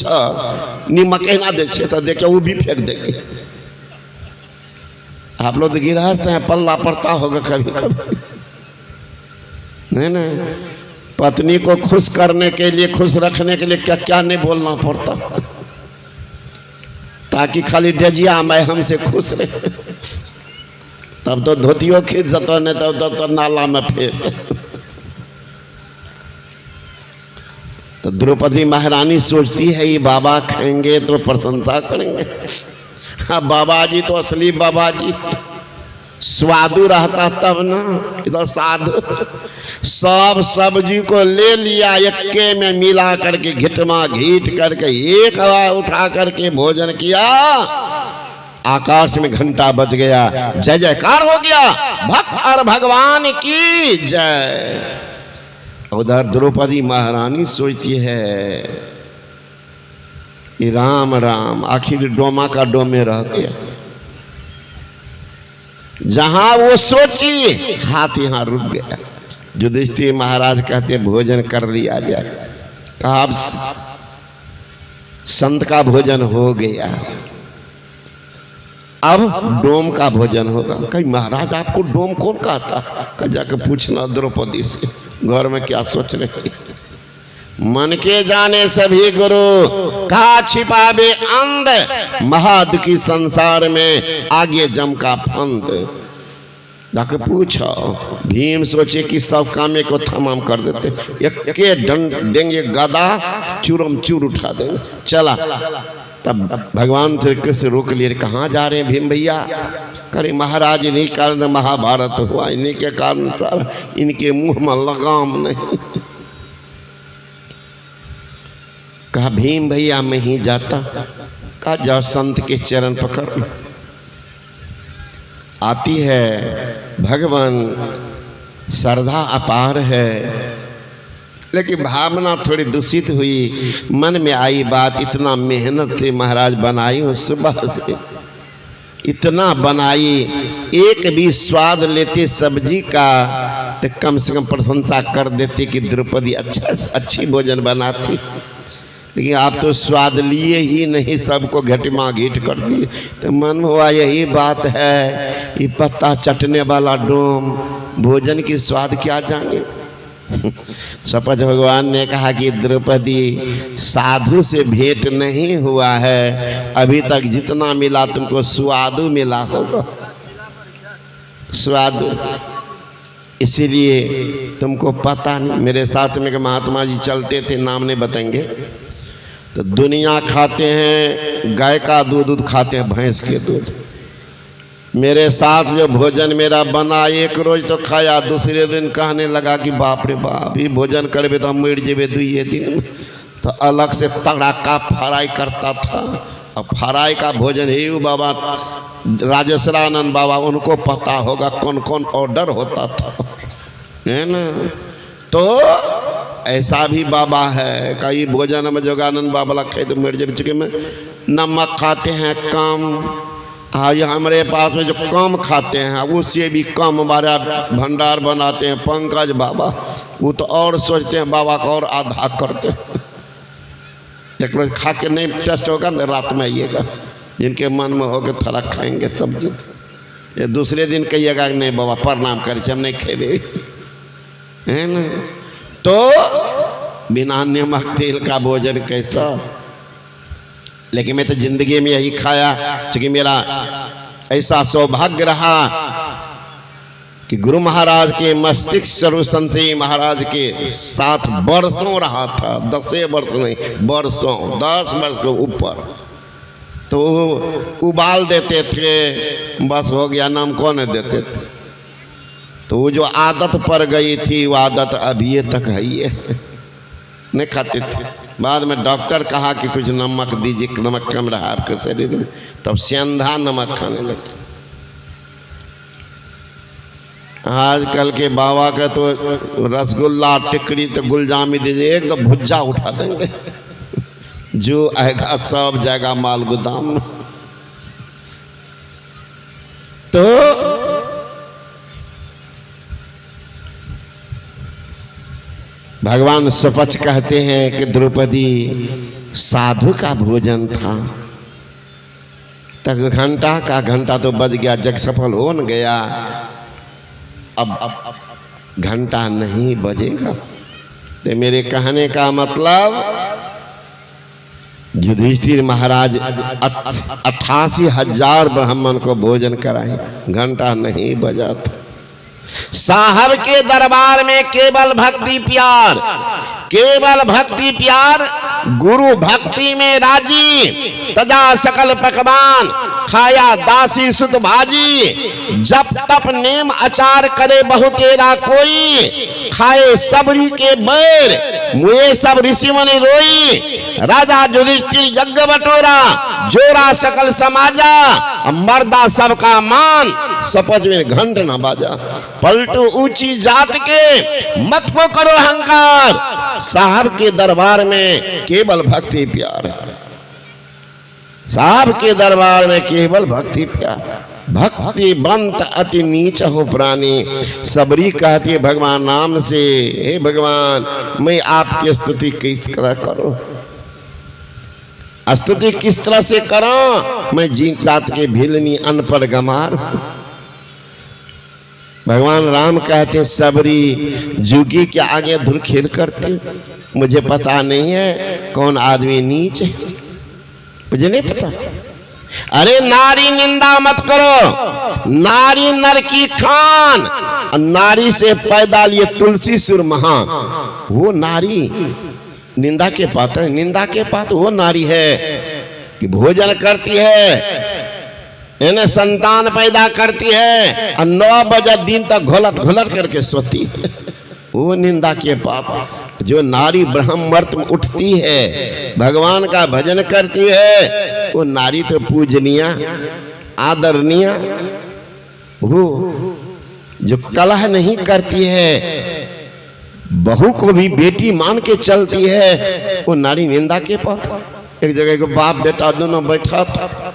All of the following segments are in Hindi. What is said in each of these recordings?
पूछा नीमक ना दे तो देखे वो भी फेंक देंगे। आप लोग तो गिरहस्थ हैं, पल्ला पड़ता होगा कभी कभी, नहीं ना? पत्नी को खुश करने के लिए, खुश रखने के लिए क्या क्या नहीं बोलना पड़ता, ताकि खाली डजिया मैं हमसे खुश रहे। तब तो धोतियों खींच जाता, नहीं तो नाला में फेंक। तो द्रौपदी महारानी सोचती है ये बाबा खाएंगे तो प्रशंसा करेंगे। हाँ, बाबा जी तो असली बाबा जी, स्वादु रहता तब ना, इधर साधु। सब सब्जी को ले लिया, एक्के में मिला करके घिटमा घीट करके एक हवा उठा करके भोजन किया। आकाश में घंटा बज गया, जय जयकार हो गया, भक्त और भगवान की जय। उधर द्रौपदी महारानी सोचती है कि राम राम, आखिर डोमा का डोमे रह गया। जहां वो सोची हाथ यहां रुक गया। युधिष्ठिर महाराज कहते भोजन कर लिया जाए। कहा अब संत का भोजन हो गया, अब डोम का भोजन होगा। कहीं महाराज आपको डोम कौन कहता? कहा जाके पूछना द्रौपदी से, घर में क्या सोच रहे। मन के जाने सभी गुरु, कहा छिपावे अंध, महादुखी संसार में आगे जम का फंद। जाके पूछो। भीम सोचे कि सब कामे को तमाम कर देते, एक के दंड देंगे, गदा चूरम चूर उठा देंगे। चला, तब भगवान श्री कृष्ण रोक लिए। कहाँ जा रहे हैं भीम भैया? करे महाराज इन्हीं कारण महाभारत हुआ, इन्हीं के कारण सारा इनके मुंह में लगाम नहीं। कहा भीम भैया मैं ही जाता। कहा जाओ संत के चरण पकड़। आती है, भगवान श्रद्धा अपार है, लेकिन भावना थोड़ी दूषित हुई। मन में आई बात, इतना मेहनत से महाराज बनाई हूँ, सुबह से इतना बनाई, एक भी स्वाद लेते सब्जी का तो कम से कम प्रशंसा कर देते कि द्रौपदी अच्छी भोजन बनाती। लेकिन आप तो स्वाद लिए ही नहीं, सबको घटमा घीट कर दिए। तो मन हुआ यही बात है, ये पत्ता चटने वाला डोम भोजन की स्वाद क्या जाने। सपच भगवान ने कहा कि द्रौपदी साधु से भेंट नहीं हुआ है, अभी तक जितना मिला तुमको स्वादु मिला होगा, स्वादु, इसीलिए तुमको पता नहीं। मेरे साथ में महात्मा जी चलते थे, नाम नहीं बताएंगे। तो दुनिया खाते हैं गाय का दूध खाते हैं भैंस के दूध। मेरे साथ जो भोजन मेरा बना, एक रोज तो खाया, दूसरे दिन कहने लगा कि बाप रे बाप, ये भोजन करबे तो हम मर जेबे दुइये दिन में। तो अलग से तड़का फ्राई करता था। अब फ्राई का भोजन ही बाबा राजेश्वरानंद बाबा, उनको पता होगा कौन कौन ऑर्डर होता था, है ना? तो ऐसा भी बाबा है, कई भोजन में जोगानंद बाबा खाए तो मर जेबे। चूँकि में नमक खाते हैं कम, हाँ, ये हमारे पास में जो कम खाते हैं उससे भी कम हमारा भंडार बनाते हैं पंकज बाबा। वो तो और सोचते हैं बाबा का और आधा करते हैं। एक रोज खा के नहीं टेस्ट होगा ना, रात में आइएगा, जिनके मन में होगा थोड़ा खाएंगे सब्जी। ये दूसरे दिन कहिएगा कि नहीं बाबा प्रणाम करे, हम नहीं खेबे, है ना? तो बिना नमक तेल का भोजन कैसा? लेकिन मैं तो जिंदगी में यही खाया, क्योंकि मेरा ऐसा सौभाग्य रहा कि गुरु महाराज के मस्तिष्क स्वरूप संशय महाराज के साथ वर्षों रहा था। 10 वर्ष नहीं, वर्षों, 10 वर्ष के ऊपर। तो उबाल देते थे, बस हो गया, नाम कौन देते थे। तो वो जो आदत पड़ गई थी, वो आदत अभी तक है ही है, नहीं खाते थे। बाद में डॉक्टर कहा कि कुछ नमक दीजिए, नमक कम रहा आपके शरीर में, तब सेंधा नमक खाने लगे। आजकल के बाबा का तो रसगुल्ला टिकड़ी तो गुलजामी दीजिए, एकदम भुज्जा उठा देंगे। जो आएगा सब जाएगा माल गोदाम में। तो भगवान स्वपच कहते हैं कि द्रौपदी साधु का भोजन था। तक घंटा का घंटा तो बज गया, जग सफल हो न गया। अब घंटा नहीं बजेगा। तो मेरे कहने का मतलब युधिष्ठिर महाराज 88,000 ब्राह्मण को भोजन कराए, घंटा नहीं बजा था। साहब के दरबार में केवल भक्ति प्यार, केवल भक्ति प्यार, गुरु भक्ति में राजी, तजा सकल पकवान, खाया दासी सुत भाजी, जप तप नेम अचार करे बहु तेरा कोई, खाए सबरी के बैर, मुए सब ऋषि मुनि रोई, राजा युधिष्ठिर यज्ञ बटोरा, जोरा सकल समाजा, मर्दा सबका मान, सपच में घंट न बाजा। पलटू ऊंची जात के, मत को करो अहंकार, साहब के दरबार में केवल भक्ति प्यार, साहब के दरबार में केवल भक्ति प्यार। भक्ति बंत अति नीच हो प्राणी। सबरी कहती है भगवान नाम से, हे भगवान मैं आपकी स्तुति किस तरह करूं, स्तुति किस तरह से करो, मैं जी जात के भिलनी अनपढ़ गमार। भगवान राम कहते सबरी जुगी के आगे धुरखेल करते, मुझे पता नहीं है कौन आदमी नीच है, मुझे नहीं पता। अरे नारी निंदा मत करो, नारी नर की खान, नारी से पैदा लिए तुलसी सुर महान। वो नारी निंदा के पात्र, निंदा के पात्र वो नारी है कि भोजन करती है, इन्हें संतान पैदा करती है और 9 बजे दिन तक घोलट घोलट करके सोती है। वो निंदा के पाप। जो नारी ब्रह्मवर्त में उठती है, भगवान का भजन करती है, वो नारी तो पूजनीय आदरणीय। वो जो कलह नहीं करती है, बहू को भी बेटी मान के चलती है, वो नारी निंदा के पात्र। एक जगह को बाप बेटा दोनों बैठा था,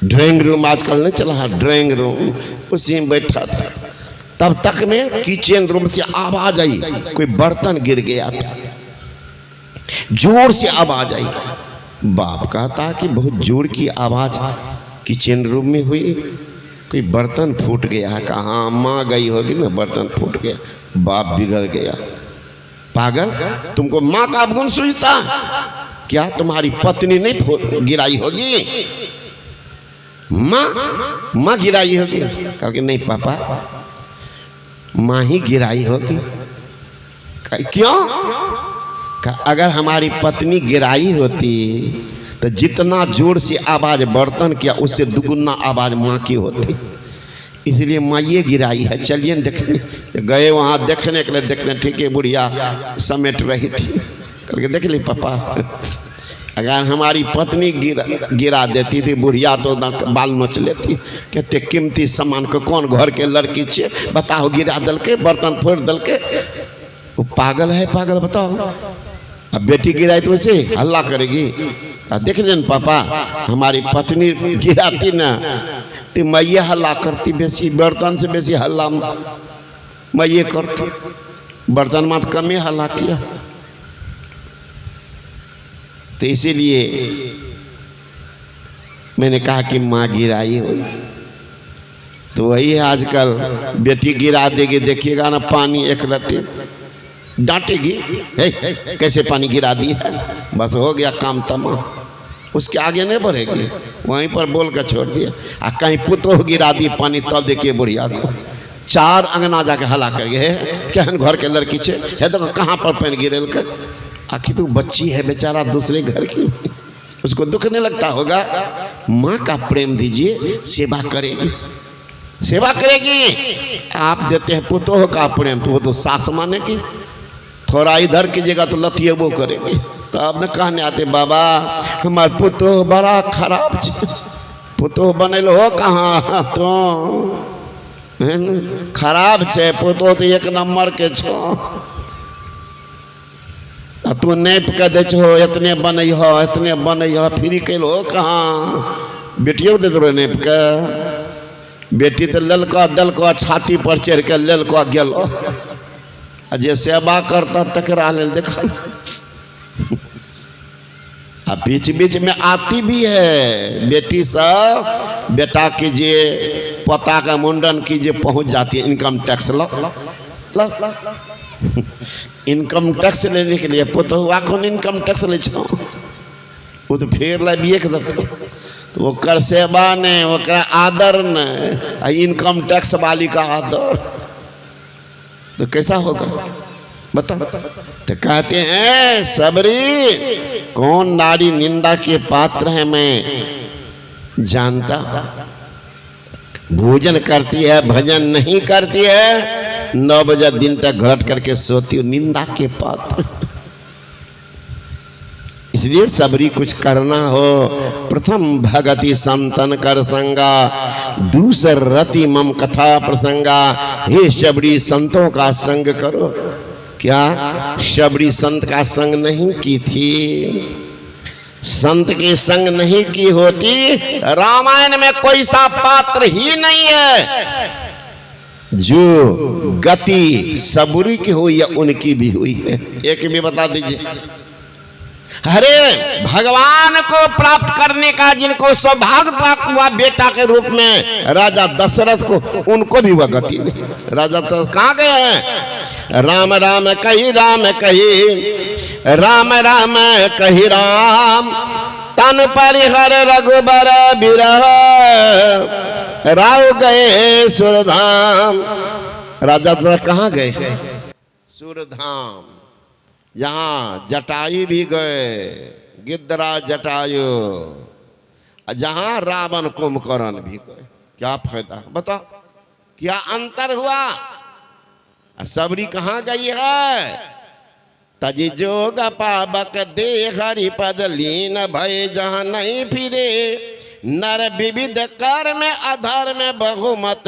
ड्राइंग रूम आजकल नहीं चला है, ड्राइंग रूम, उसी में बैठा था। तब तक में किचन रूम से आवाज आई, कोई बर्तन गिर गया था, जोर से आवाज आई। बाप कहता कि बहुत जोर की आवाज किचन रूम में हुई, कोई बर्तन फूट गया। कहाँ माँ गई होगी ना, बर्तन फूट गया। बाप बिगड़ गया, पागल तुमको माँ का अवगुण सूझता, क्या तुम्हारी पत्नी नहीं गिराई होगी, माँ गिराई होगी? कहा कि नहीं पापा, माँ ही गिराई होगी। क्यों? अगर हमारी पत्नी गिराई होती तो जितना जोर से आवाज बर्तन किया, उससे दुगुना आवाज माँ की होती, इसलिए माँ ये गिराई है। चलिए देखने गए, वहाँ देखने के लिए, देखने ठीक है बुढ़िया समेट रही थी, करके देख ली पापा, अगर हमारी पत्नी गिरा देती थी बुढ़िया तो बाल नोच लेती। कहते कीमती सामान को कौन घर के लड़की छे बताओ गिरा दल के, बर्तन फोड़ दल के, वो पागल है पागल, बताओ। अब बेटी गिराई तो वैसे हल्ला करेगी। देख लेन पापा, हमारी पत्नी गिराती ना तो मैं ये हल्ला करती, बेसी बर्तन से बेसी हल्ला मैं ये करती, बर्तन मत कम ही हल्ला किया। तो इसीलिए मैंने कहा कि माँ गिराई हो, तो वही है आजकल, बेटी गिरा देगी, देखिएगा ना पानी एक रत्ती डांटेगी, कैसे पानी गिरा दी है, बस हो गया काम तमाम, उसके आगे नहीं बढ़ेगी, वहीं पर बोल कर छोड़ दिया। आ कहीं पुतोह गिरा दी पानी, तब देखिए बुढ़िया को 4 अंगना जाके हला कर गए, केहन घर के लड़की छे है, तो कहाँ पर पानी गिरेल कर, आखिर तो बच्ची है बेचारा दूसरे घर की, उसको दुख नहीं लगता होगा। माँ का प्रेम दीजिए, सेवा करेगी, सेवा करेगी। आप देते हैं पुतोह का प्रेम, तो वो तो सास मानेगी, थोड़ा इधर कीजिएगा तो लतिये वो करेगी। तो अब न कहने आते बाबा हमार पुतोह बड़ा खराब छे, पुतोह बनल हो कहाँ तो खराब छे, पुतोह तो 1 नंबर के छो, तू नेप के दे छो, इतने बनई हो, इतने बनई हो, फ्री कैल हो कहाँ, बेटियों दे दो नेप के, बेटी तो ललका दलका छाती पर चढ़ के ललका गेलो, जे सेवा करता तकरा ले देखा अब बीच बीच में आती भी है बेटी सब, बेटा कीजिए, पोता का मुंडन कीजिए, पहुंच जाती है income tax low income tax लेने के लिए पुतहुआ को इनकम टैक्स ले छो वो तो फिर लबिए के तो वो कर सेवा ने वो कर आदर ने इनकम टैक्स वाली का आदर तो कैसा होगा बता। तो कहते हैं सबरी कौन नारी निंदा के पात्र है मैं जानता, भोजन करती है भजन नहीं करती है, 9 बजे दिन तक घट करके सोती हो, निंदा के पात्र। इसलिए सबरी कुछ करना हो, प्रथम भगति संतन कर संगा, दूसर रति मम कथा प्रसंगा। हे शबरी संतों का संग करो। क्या शबरी संत का संग नहीं की थी? संत के संग नहीं की होती रामायण में कोई सा पात्र ही नहीं है जो गति सबरी की हुई या उनकी भी हुई है। एक भी बता दीजिए। अरे भगवान को प्राप्त करने का जिनको सौभाग्य प्राप्त हुआ बेटा के रूप में राजा दशरथ को, उनको भी वह गति नहीं। राजा दशरथ कहाँ गए हैं? राम राम कही राम कही, राम राम कही राम, तन परिहर रघुबर बिरह, राव गए सुरधाम। राजा दशरथ कहाँ गए? सुरधाम। यहाँ जटायु भी गए, गिद्धराज जटायु, जहां रावण कुंभकर्ण भी गए। क्या फायदा बताओ, क्या अंतर हुआ? सबरी कहाँ गई है? तजी जोग पावक दे हरि पद लीन भय जहां नहीं फिरे, नर विविध कर में अधर में बहुमत,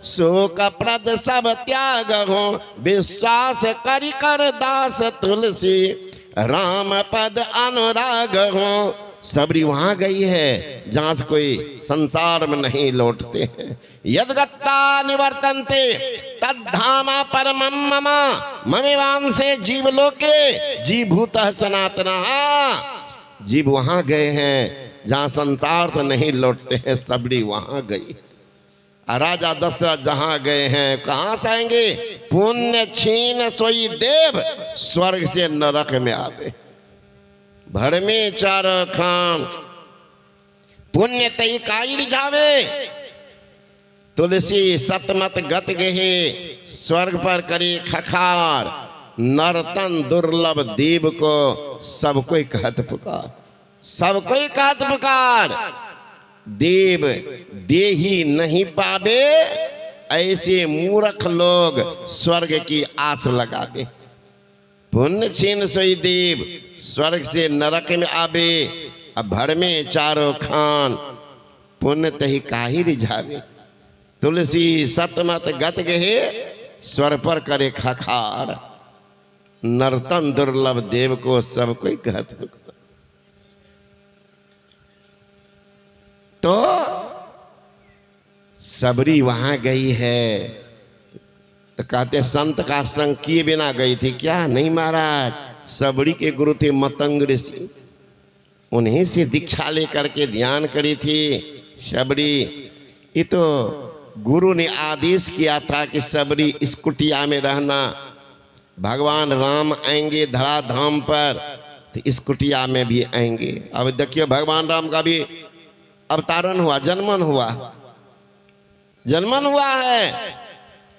शोक प्रद सब त्याग हो, विश्वास करि कर दास तुलसी, राम पद अनुराग हो। सबरी वहां गई है जहां से कोई संसार में नहीं लौटते हैं। यद्गत्ता निवर्तन्ते तद्धामा परमं मम, ममेवांसे जीवलोके जीवभूतः सनातनः। जीव वहां गए हैं जहां संसार से नहीं लौटते हैं, सबरी वहां गई। राजा दशरथ जहां गए हैं, कहां से आएंगे? पुण्य छीन सोई देव, स्वर्ग से नरक में आवे। भर में चार खान पुण्य तई काई रिझावे, तुलसी सतमत गत गहे, स्वर्ग पर करे खखार, नरतन दुर्लभ देव को सब कोई कहत पुकार, सब कोई कहत पुकार। देव दे ही नहीं पावे, ऐसे मूर्ख लोग स्वर्ग की आस लगावे। पुण्य छीन सोई देव, स्वर्ग से नरक में आवे। अब भर में चारों खान, पुण्य तही काही रिझावे, तुलसी सतमत गत गहे, स्वर पर करे खखार, नर्तन दुर्लभ देव को सब कोई कहत पुकार। तो सबरी वहां गई है तो कहते संत का संग किए बिना गई थी क्या? नहीं महाराज, सबरी के गुरु थे मतंग ऋषि, उन्हीं से दीक्षा लेकर के ध्यान करी थी सबरी। ये तो गुरु ने आदेश किया था कि सबरी इस कुटिया में रहना, भगवान राम आएंगे धराधाम पर तो इस कुटिया में भी आएंगे। अब देखिए भगवान राम का भी अवतारण हुआ, जन्मन हुआ, जन्मन हुआ है।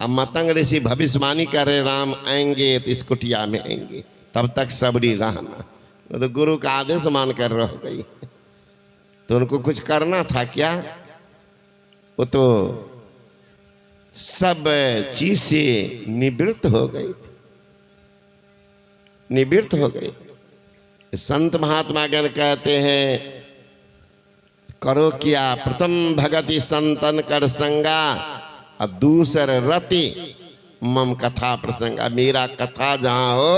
अब मतंग ऋषि भविष्यवाणी कर रहे राम आएंगे तो इस कुटिया में आएंगे, तब तक सबरी रहना। तो गुरु का आदेश मान कर रह गई, तो उनको कुछ करना था क्या? वो तो सब चीज से निवृत्त हो गई थी, निवृत्त हो गई। संत महात्मा गण कहते हैं करो क्या? प्रथम भगति संतन कर संगा, और दूसर रति मम कथा प्रसंगा। मेरा कथा जहां हो,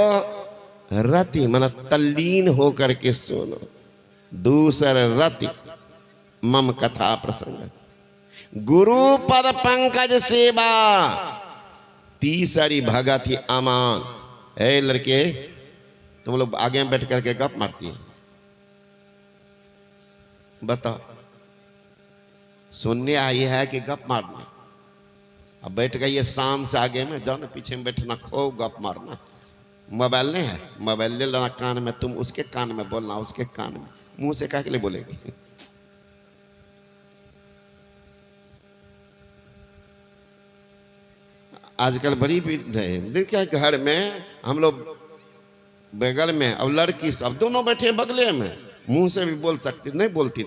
रति मन तल्लीन हो करके सुनो। दूसर रति मम कथा प्रसंग, गुरु पद पंकज सेवा, तीसरी भगति अमान। ए लड़के, तुम लोग आगे में बैठ करके गप मारती हैं, बताओ, सुनने आई है कि गप मारने? अब बैठ गई है शाम से आगे में, जाओ ना पीछे में बैठना, खूब गप मारना। मोबाइल नहीं है, मोबाइल ले लेना कान में, तुम उसके कान में बोलना, उसके कान में, मुंह से कह के लिए बोलेगी। आजकल बड़ी भीड़ है, देखिए घर में हम लोग बगल में, अब लड़की सब दोनों बैठे बगले में, मुंह से भी बोल सकती, नहीं बोलती